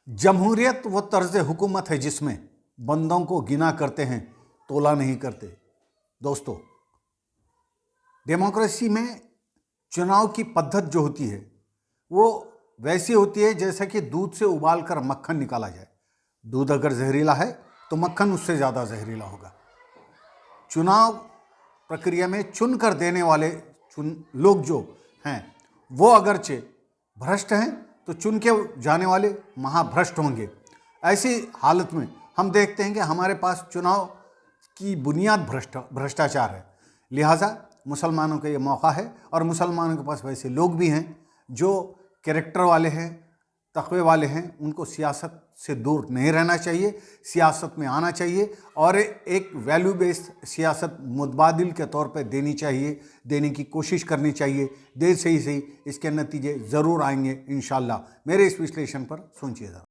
जमहूरियत वो तर्ज हुकूमत है जिसमें बंदों को गिना करते हैं, तोला नहीं करते। दोस्तों, डेमोक्रेसी में चुनाव की पद्धत जो होती है वो वैसी होती है जैसा कि दूध से उबाल कर मक्खन निकाला जाए। दूध अगर जहरीला है तो मक्खन उससे ज़्यादा जहरीला होगा। चुनाव प्रक्रिया में चुन कर देने वाले लोग जो हैं वो अगरचे भ्रष्ट हैं तो चुन के जाने वाले महाभ्रष्ट होंगे। ऐसी हालत में हम देखते हैं कि हमारे पास चुनाव की बुनियाद भ्रष्टाचार है। लिहाजा मुसलमानों का ये मौका है और मुसलमानों के पास वैसे लोग भी हैं जो कैरेक्टर वाले हैं, तक़वे वाले हैं। उनको सियासत से दूर नहीं रहना चाहिए, सियासत में आना चाहिए और एक वैल्यू बेस्ड सियासत मुतबादिल के तौर पे देने की कोशिश करनी चाहिए। देर से ही सही इसके नतीजे ज़रूर आएंगे इंशाअल्लाह। मेरे इस विश्लेषण पर सोचिए ज़रा।